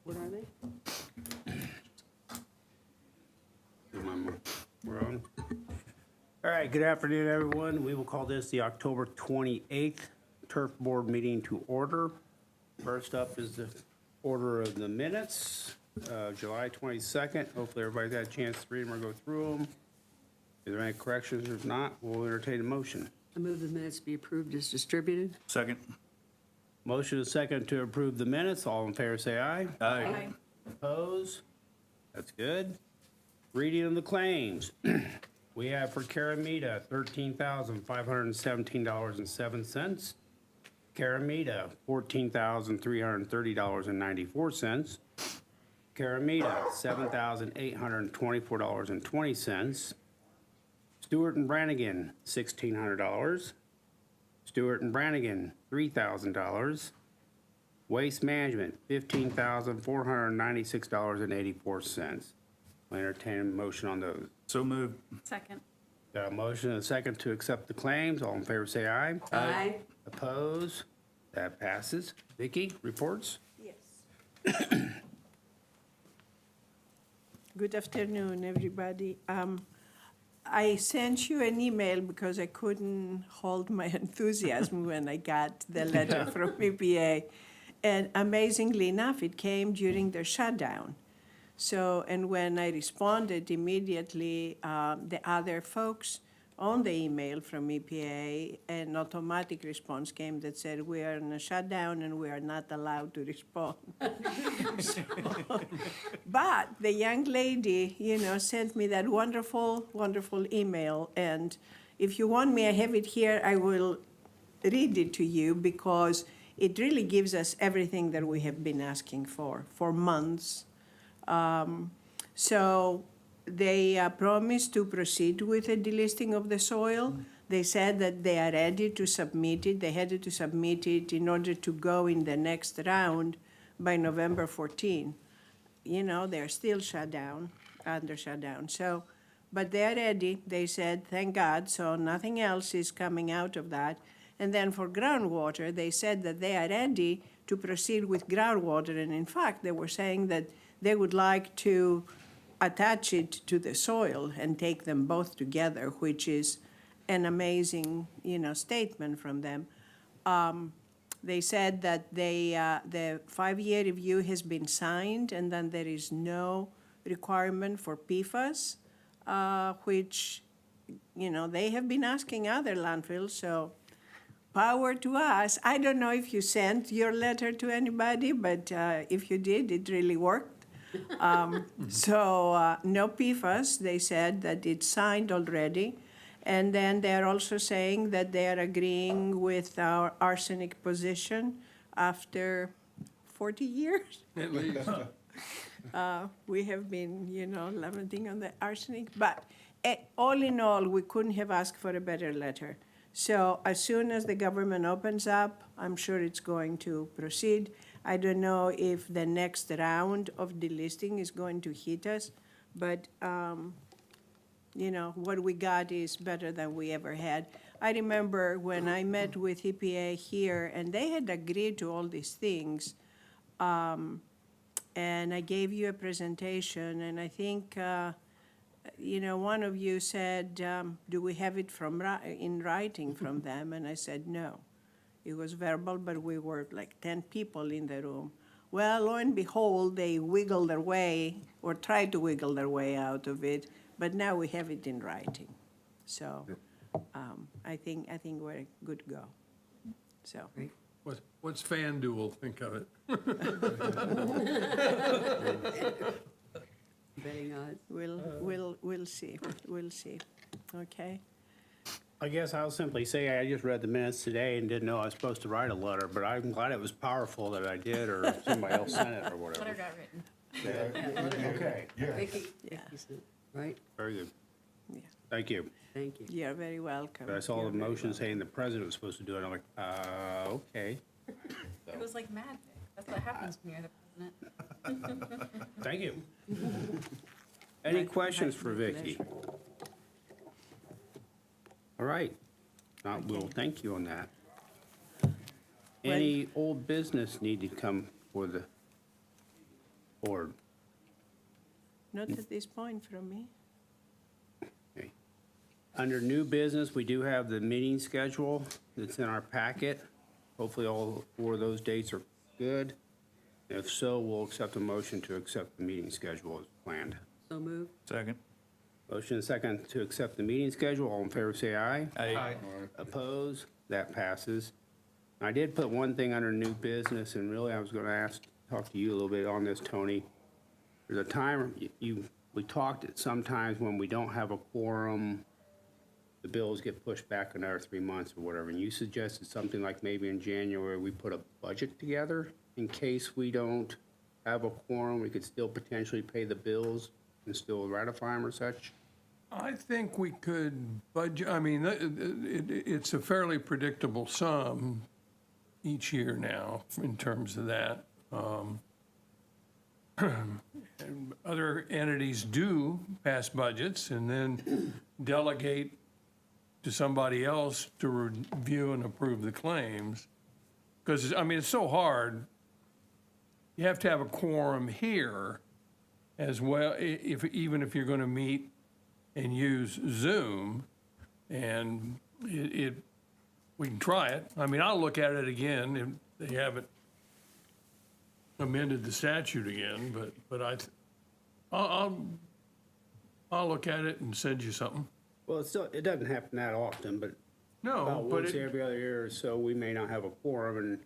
What are they? We're on. All right, good afternoon, everyone. We will call this the October 28th Turf Board meeting to order. First up is the order of the minutes, July 22nd. Hopefully, everybody's had a chance to read them or go through them. Is there any corrections? If not, we'll entertain a motion. I move the minutes be approved as distributed. Second. Motion is second to approve the minutes. All in favor, say aye. Aye. Opposed? That's good. Reading of the claims. We have for Caramita, $13,517.07. Caramita, $14,330.94. Caramita, $7,824.20. Stewart and Brannigan, $1,600. Stewart and Brannigan, $3,000. Waste Management, $15,496.84. I'll entertain a motion on those. So moved. Second. Got a motion and a second to accept the claims. All in favor, say aye. Aye. Opposed? That passes. Vicky, reports? Yes. Good afternoon, everybody. I sent you an email because I couldn't hold my enthusiasm when I got the letter from EPA. And amazingly enough, it came during the shutdown. So, and when I responded immediately, the other folks on the email from EPA, an automatic response came that said, we are in a shutdown and we are not allowed to respond. But the young lady, sent me that wonderful, wonderful email. And if you want me, I have it here. I will read it to you because it really gives us everything that we have been asking for months. So they promised to proceed with a delisting of the soil. They said that they are ready to submit it. They had to submit it in order to go in the next round by November 14. They're still under shutdown. So, but they're ready. They said, thank God, so nothing else is coming out of that. And then for groundwater, they said that they are ready to proceed with groundwater. And in fact, they were saying that they would like to attach it to the soil and take them both together, which is an amazing, statement from them. They said that the 5-year review has been signed, and then there is no requirement for PFAS, which, they have been asking other landfills, so power to us. I don't know if you sent your letter to anybody, but if you did, it really worked. So no PFAS, they said that it's signed already. And then they're also saying that they are agreeing with our arsenic position after 40 years. At least. We have been, lamenting on the arsenic. But all in all, we couldn't have asked for a better letter. So as soon as the government opens up, I'm sure it's going to proceed. I don't know if the next round of delisting is going to hit us, but what we got is better than we ever had. I remember when I met with EPA here, and they had agreed to all these things, and I gave you a presentation, and I think, one of you said, do we have it in writing from them? And I said, no. It was verbal, but we were like 10 people in the room. Well, lo and behold, they wiggled their way, or tried to wiggle their way out of it, but now we have it in writing. So I think we're good to go. So. What's FanDuel think of it? Betting odds. We'll see. We'll see. Okay. I guess I'll simply say I just read the minutes today and didn't know I was supposed to write a letter, but I'm glad it was powerful that I did, or somebody else sent it or Letter whatever. got written. Okay, Vicky, Yeah. right? very good. Yeah. Thank you. Thank you. You're very welcome. But I saw You're the very motion welcome. saying the president was supposed to do it. I'm like, okay. It was like mad. That's what happens when you're the president. Thank you. Any questions for Vicky? All right. Not, we'll thank you on that. Any old business need to come for the board? Not at this point from me. Okay. Under new business, we do have the meeting schedule that's in our packet. Hopefully all 4 of those dates are good. If so, we'll accept a motion to accept the meeting schedule as planned. So moved. Second. Motion and second to accept the meeting schedule. All in favor, say aye. Aye. Opposed? That passes. I did put one thing under new business, and really I was going to talk to you a little bit on this, Tony. There's a time, we talked at sometimes when we don't have a quorum, the bills get pushed back another 3 months or whatever, and you suggested something like maybe in January, we put a budget together in case we don't have a quorum, we could still potentially pay the bills and still ratify them or such. I think we could budget, I mean, it's a fairly predictable sum each year now in terms of that. And other entities do pass budgets and then delegate to somebody else to review and approve the claims. Because, I mean, it's so hard. You have to have a quorum here as well, even if you're going to meet and use Zoom. And we can try it. I mean, I'll look at it again if they haven't amended the statute again, but I'll look at it and send you something. Well, it doesn't happen that often, but No, about but once every other year or so, we may not have a quorum, and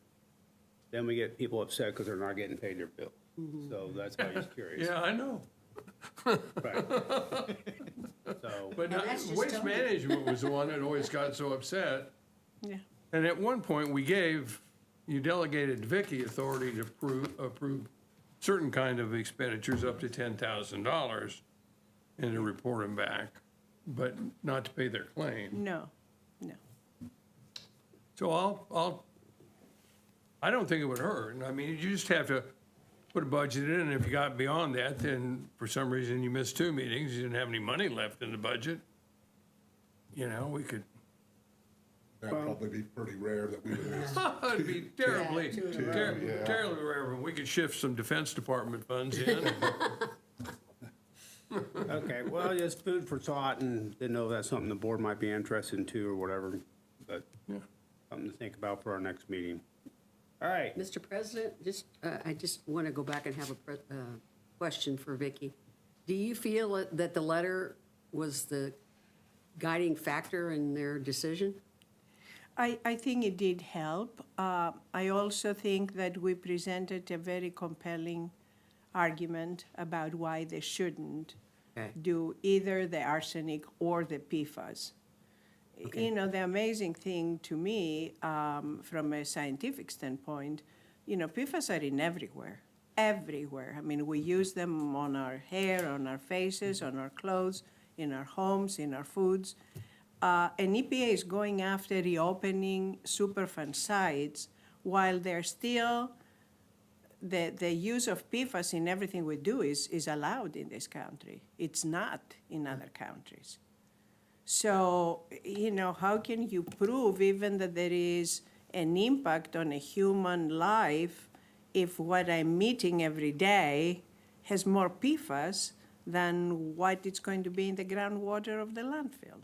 then we get people upset because they're not getting paid their bill. So that's why I was curious. yeah, I know. Right. So, But And that's just Waste Tony. Management was the one that always got so upset. Yeah. And at one point, you delegated Vicky authority to approve certain kind of expenditures up to $10,000 and to report them back, but not to pay their claim. No, no. So I don't think it would hurt. I mean, you just have to put a budget in, and if you got beyond that, then for some reason you missed 2 meetings, you didn't have any money left in the budget, we could, That'd probably be pretty rare that we would miss. it'd be terribly, Yeah, 2 in a row. Yeah. terribly rare, but we could shift some Defense Department funds in. okay, well, just food for thought, and didn't know if that's something the board might be interested in too, or whatever, but Yeah. something to think about for our next meeting. All right, Mr. President, I just want to go back and have a question for Vicky. Do you feel that the letter was the guiding factor in their decision? I think it did help. I also think that we presented a very compelling argument about why they shouldn't Okay. do either the arsenic or the PFAS. Okay. The amazing thing to me, from a scientific standpoint, PFAS are in everywhere. I mean, we use them on our hair, on our faces, on our clothes, in our homes, in our foods. And EPA is going after reopening Superfund sites while they're still, the use of PFAS in everything we do is allowed in this country. It's not in other countries. So, how can you prove even that there is an impact on a human life if what I'm eating every day has more PFAS than what it's going to be in the groundwater of the landfill?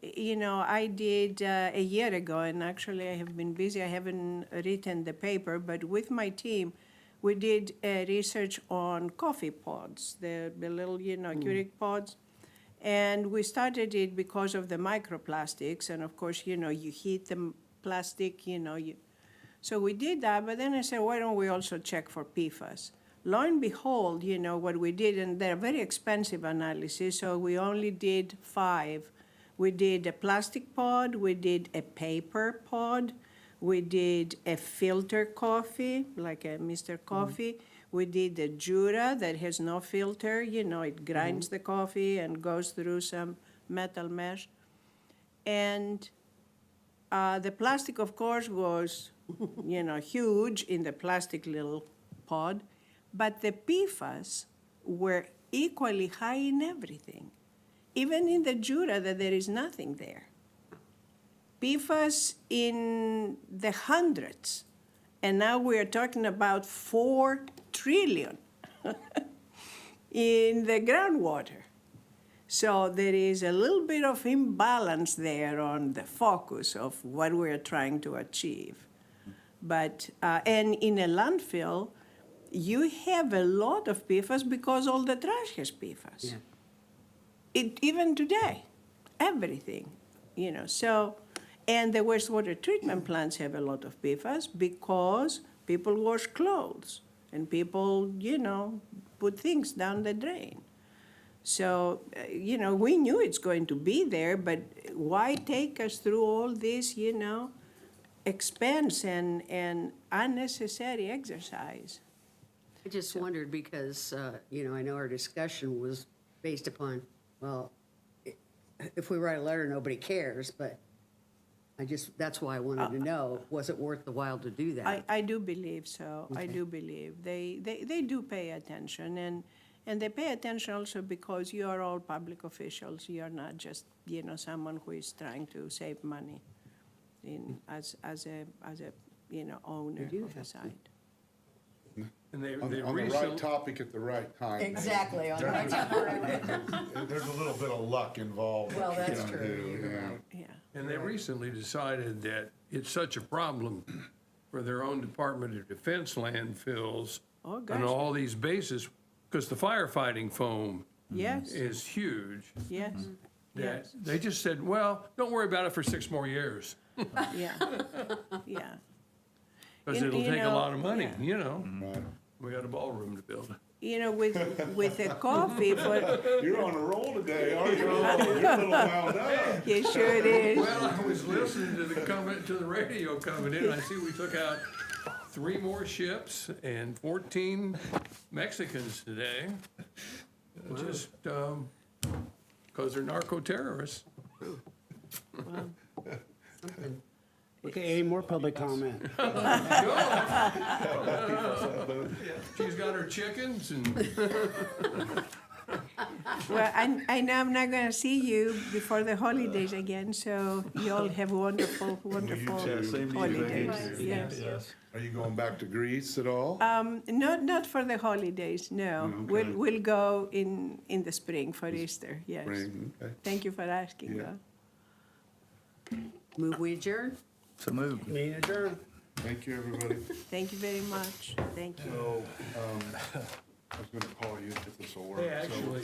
I did a year ago, and actually I have been busy, I haven't written the paper, but with my team, we did research on coffee pods, the little, Keurig pods. And we started it because of the microplastics, and of course, you heat the plastic, So we did that, but then I said, why don't we also check for PFAS? Lo and behold, what we did, and they're very expensive analysis, so we only did 5. We did a plastic pod, we did a paper pod, we did a filter coffee, like a Mr. Coffee. We did the Jura that has no filter, it grinds the coffee and goes through some metal mesh. And the plastic, of course, was, huge in the plastic little pod, but the PFAS were equally high in everything. Even in the Jura, that there is nothing there. PFAS in the hundreds, and now we are talking about 4 trillion. in the groundwater. So there is a little bit of imbalance there on the focus of what we're trying to achieve. But, and in a landfill, you have a lot of PFAS because all the trash has PFAS. Yeah. Even today, everything, so, and the wastewater treatment plants have a lot of PFAS because people wash clothes and people, put things down the drain. So, we knew it's going to be there, but why take us through all this, expense and unnecessary exercise? I just wondered because, I know our discussion was based upon, well, if we write a letter, nobody cares, but that's why I wanted to know, was it worth the while to do that? I do believe so. I Okay. do believe. They do pay attention, and they pay attention also because you are all public officials. You are not just, someone who is trying to save money as a owner do of a have- site. And they On the right recently, topic at the right time. Exactly. on the right time. There's a little bit of luck involved. Well, that's you know, true. too, You're yeah. right. Yeah. and they recently decided that it's such a problem for their own Department of Defense landfills Oh, and gosh. all these bases, because the firefighting foam Yes. is huge. Yes. That Yes. they just said, well, don't worry about it for 6 more years, Yeah. Yeah. because And, it'll you take a know, lot of money, yeah. Right. We got a ballroom to build. With the coffee, for You're on a roll today, aren't you? You're a little wound up. you sure it is. Well, I was listening to the radio coming in, I see we took out 3 more ships and 14 Mexicans today. Just, because they're narco-terrorists. Okay, any more public comment? She's got her chickens and, Well, I know I'm not gonna see you before the holidays again, so you all have wonderful, wonderful holidays. Yes. Are you going back to Greece at all? Not for the holidays, no. Okay. We'll go in the spring for Easter, yes. Spring, okay. Thank you for asking, Yeah. though. Move we adjourn? So moved. Meeting adjourned. Thank you, everybody. Thank you very much. Thank you. So, I was gonna call you if this will work. hey, So- actually,